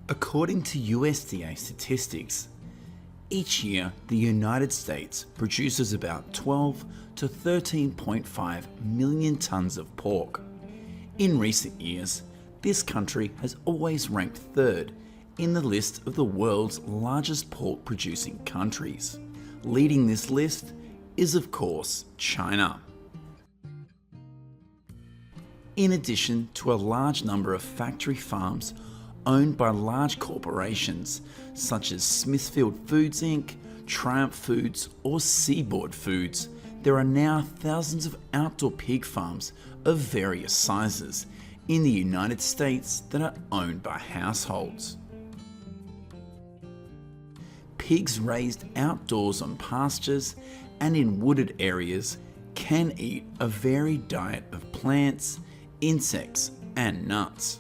According to USDA statistics, each year the United States produces about 12 to 13.5 million tons of pork. In recent years, this country has always ranked third in the list of the world's largest pork producing countries. Leading this list is, of course, China. In addition to a large number of factory farms owned by large corporations such as Smithfield Foods Inc., Triumph Foods or Seaboard Foods, there are now thousands of outdoor pig farms of various sizes in the United States that are owned by households. Pigs raised outdoors on pastures and in wooded areas can eat a varied diet of plants, insects and nuts.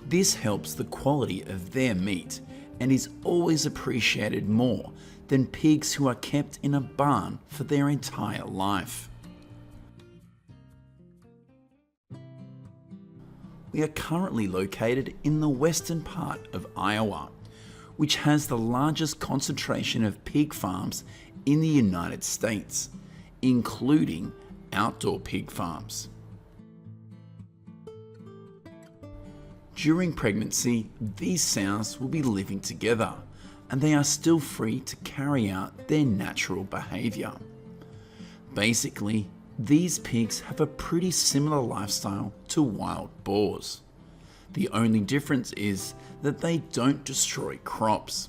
This helps the quality of their meat and is always appreciated more than pigs who are kept in a barn for their entire life. We are currently located in the western part of Iowa, which has the largest concentration of pig farms in the United States, including outdoor pig farms. During pregnancy, these sows will be living together and they are still free to carry out their natural behaviour. Basically, these pigs have a pretty similar lifestyle to wild boars. The only difference is that they don't destroy crops.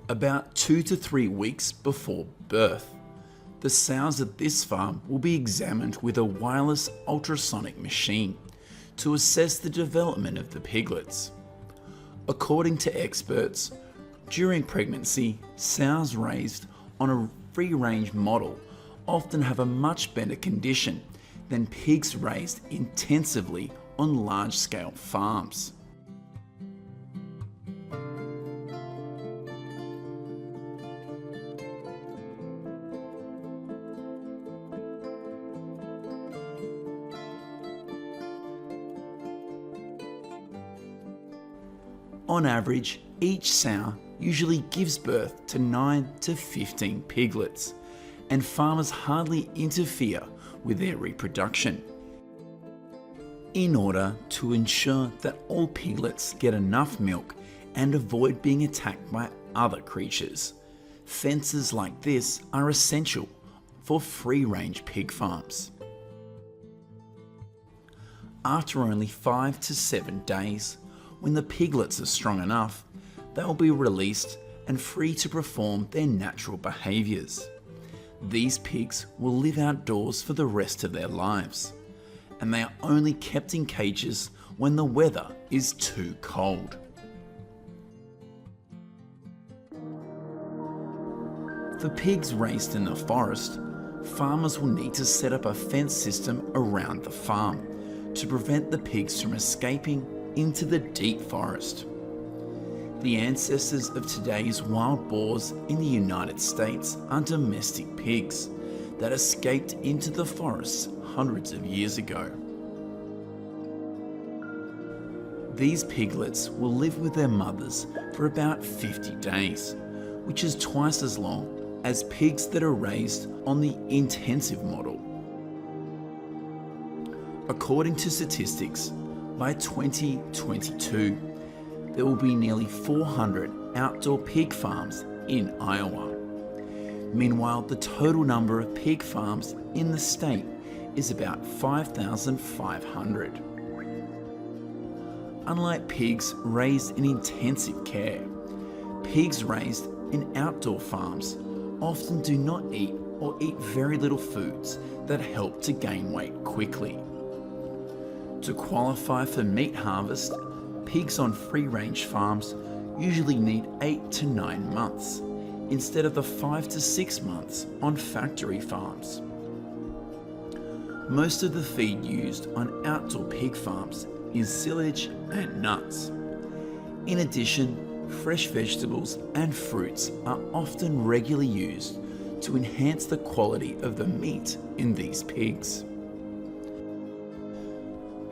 About 2 to 3 weeks before birth, the sows at this farm will be examined with a wireless ultrasonic machine to assess the development of the piglets. According to experts, during pregnancy, sows raised on a free-range model often have a much better condition than pigs raised intensively on large-scale farms. On average, each sow usually gives birth to 9 to 15 piglets, and farmers hardly interfere with their reproduction. In order to ensure that all piglets get enough milk and avoid being attacked by other creatures, fences like this are essential for free-range pig farms. After only 5 to 7 days, when the piglets are strong enough, they'll be released and free to perform their natural behaviours. These pigs will live outdoors for the rest of their lives, and they are only kept in cages when the weather is too cold. For pigs raised in the forest, farmers will need to set up a fence system around the farm to prevent the pigs from escaping into the deep forest. The ancestors of today's wild boars in the United States are domestic pigs that escaped into the forests hundreds of years ago. These piglets will live with their mothers for about 50 days, which is twice as long as pigs that are raised on the intensive model. According to statistics, by 2022, there will be nearly 400 outdoor pig farms in Iowa. Meanwhile, the total number of pig farms in the state is about 5,500. Unlike pigs raised in intensive care, pigs raised in outdoor farms often do not eat or eat very little foods that help to gain weight quickly. To qualify for meat harvest, pigs on free-range farms usually need 8 to 9 months, instead of the 5 to 6 months on factory farms. Most of the feed used on outdoor pig farms is silage and nuts. In addition, fresh vegetables and fruits are often regularly used to enhance the quality of the meat in these pigs.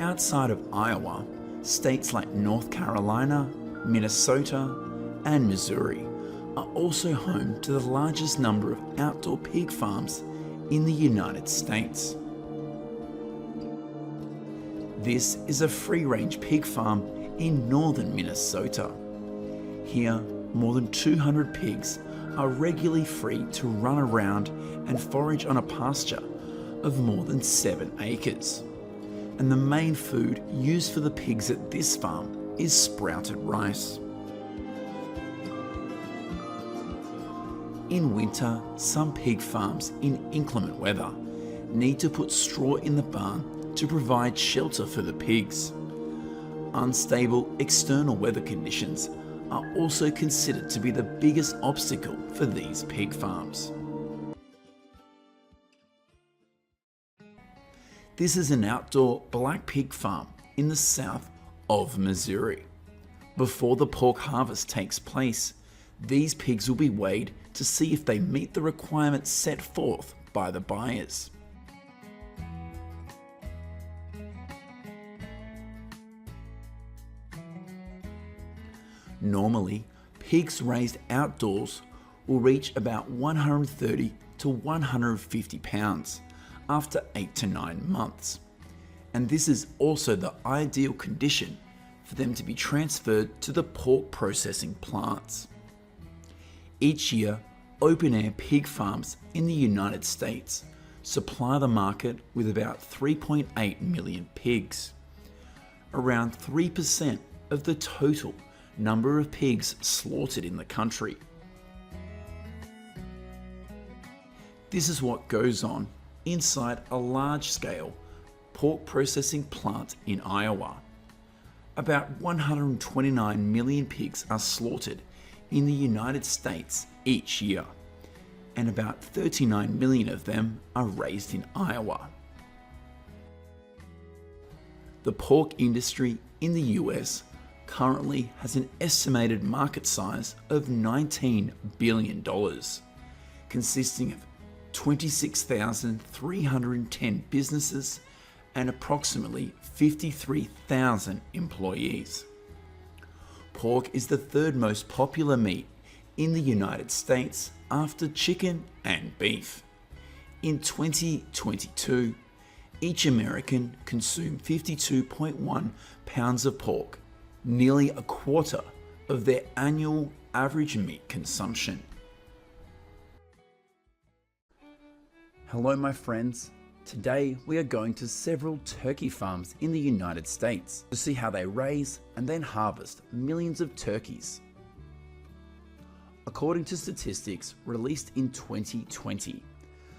Outside of Iowa, States like North Carolina, Minnesota, and Missouri are also home to the largest number of outdoor pig farms in the United States. This is a free-range pig farm in northern Minnesota. Here, more than 200 pigs are regularly free to run around and forage on a pasture of more than 7 acres. And the main food used for the pigs at this farm is sprouted rice. In winter, some pig farms in inclement weather need to put straw in the barn to provide shelter for the pigs. Unstable external weather conditions are also considered to be the biggest obstacle for these pig farms. This is an outdoor black pig farm in the south of Missouri. Before the pork harvest takes place, these pigs will be weighed to see if they meet the requirements set forth by the buyers. Normally, pigs raised outdoors will reach about 130 to 150 pounds after 8 to 9 months. And this is also the ideal condition for them to be transferred to the pork processing plants. Each year, open-air pig farms in the United States supply the market with about 3.8 million pigs. Around 3% of the total number of pigs slaughtered in the country. This is what goes on inside a large-scale pork processing plant in Iowa. About 129 million pigs are slaughtered in the United States each year, and about 39 million of them are raised in Iowa. The pork industry in the US currently has an estimated market size of $19 billion, consisting of 26,310 businesses and approximately 53,000 employees. Pork is the third most popular meat in the United States after chicken and beef. In 2022, each American consumed 52.1 pounds of pork, nearly a quarter of their annual average meat consumption. Hello my friends, today we are going to several turkey farms in the United States to see how they raise and then harvest millions of turkeys. According to statistics released in 2020,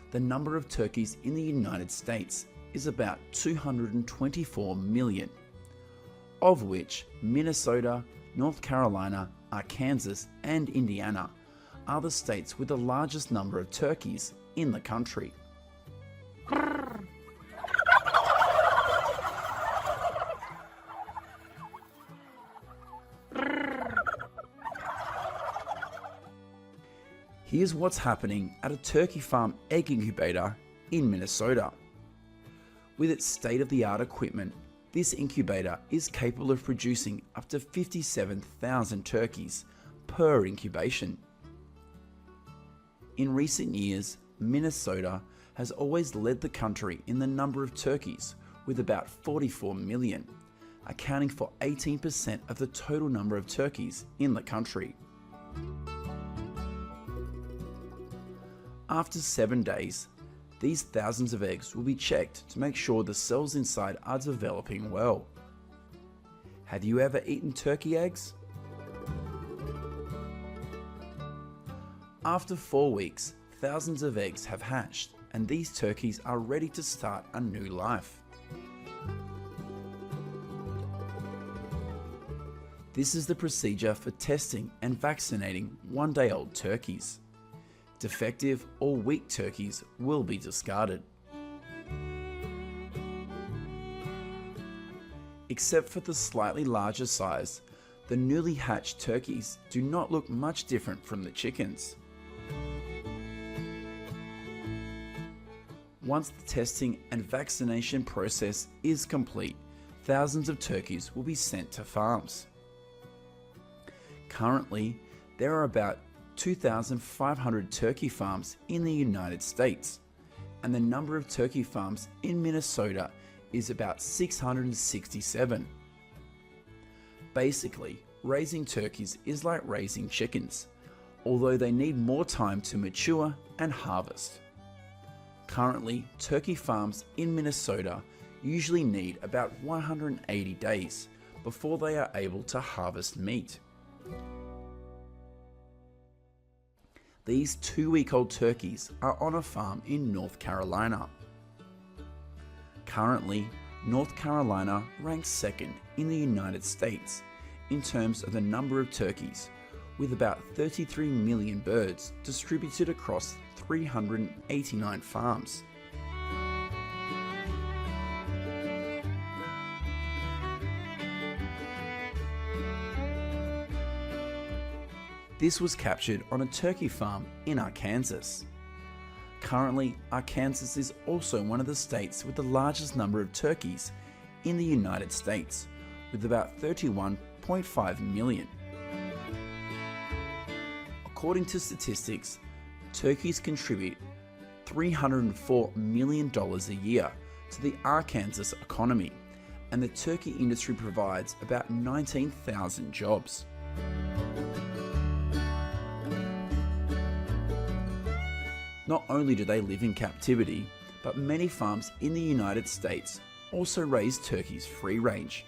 the number of turkeys in the United States is about 224 million, of which Minnesota, North Carolina, Arkansas, and Indiana are the states with the largest number of turkeys in the country. Here's what's happening at a turkey farm egg incubator in Minnesota. With its state-of-the-art equipment, this incubator is capable of producing up to 57,000 turkeys per incubation. In recent years, Minnesota has always led the country in the number of turkeys, with about 44 million, accounting for 18% of the total number of turkeys in the country. After 7 days, these thousands of eggs will be checked to make sure the cells inside are developing well. Have you ever eaten turkey eggs? After 4 weeks, thousands of eggs have hatched, and these turkeys are ready to start a new life. This is the procedure for testing and vaccinating one-day-old turkeys. Defective or weak turkeys will be discarded. Except for the slightly larger size, the newly hatched turkeys do not look much different from the chickens. Once the testing and vaccination process is complete, thousands of turkeys will be sent to farms. Currently, there are about 2,500 turkey farms in the United States, and the number of turkey farms in Minnesota is about 667. Basically, raising turkeys is like raising chickens, although they need more time to mature and harvest. Currently, turkey farms in Minnesota usually need about 180 days before they are able to harvest meat. These 2-week-old turkeys are on a farm in North Carolina. Currently, North Carolina ranks second in the United States in terms of the number of turkeys, with about 33 million birds distributed across 389 farms. This was captured on a turkey farm in Arkansas. Currently, Arkansas is also one of the states with the largest number of turkeys in the United States, with about 31.5 million. According to statistics, turkeys contribute $304 million a year to the Arkansas economy, and the turkey industry provides about 19,000 jobs. Not only do they live in captivity, but many farms in the United States also raise turkeys free range.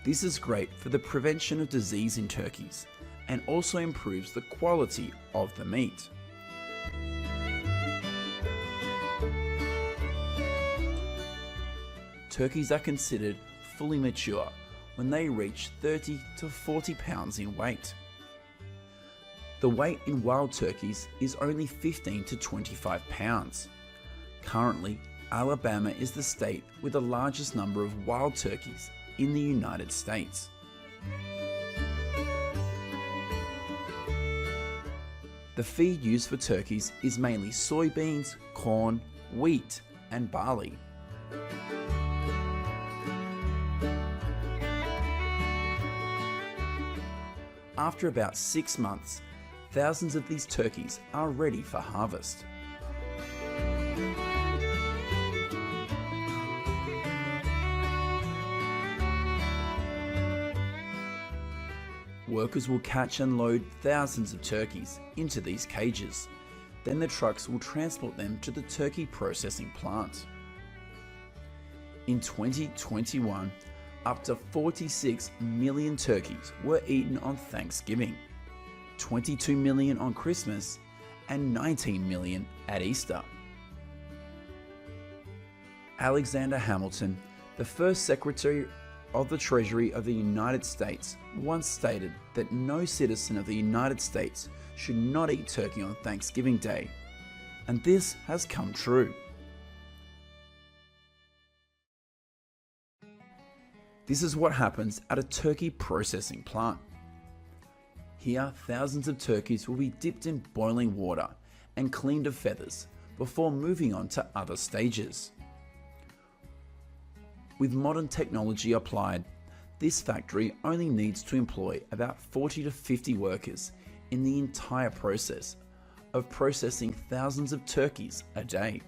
This is great for the prevention of disease in turkeys and also improves the quality of the meat. Turkeys are considered fully mature when they reach 30 to 40 pounds in weight. The weight in wild turkeys is only 15 to 25 pounds. Currently, Alabama is the state with the largest number of wild turkeys in the United States. The feed used for turkeys is mainly soybeans, corn, wheat, and barley. After about 6 months, thousands of these turkeys are ready for harvest. Workers will catch and load thousands of turkeys into these cages. Then the trucks will transport them to the turkey processing plant. In 2021, up to 46 million turkeys were eaten on Thanksgiving, 22 million on Christmas, and 19 million at Easter. Alexander Hamilton, the first Secretary of the Treasury of the United States, once stated that no citizen of the United States should not eat turkey on Thanksgiving Day, and this has come true. This is what happens at a turkey processing plant. Here, thousands of turkeys will be dipped in boiling water and cleaned of feathers before moving on to other stages. With modern technology applied, this factory only needs to employ about 40 to 50 workers in the entire process of processing thousands of turkeys a day.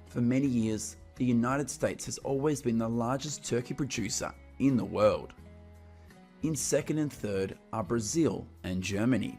For many years, the United States has always been the largest turkey producer in the world. In second and third are Brazil and Germany.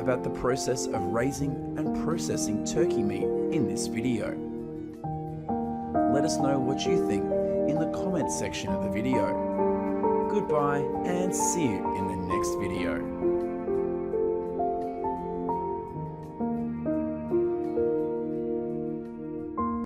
about the process of raising and processing turkey meat in this video. Let us know what you think in the comments section of the video. Goodbye and see you in the next video.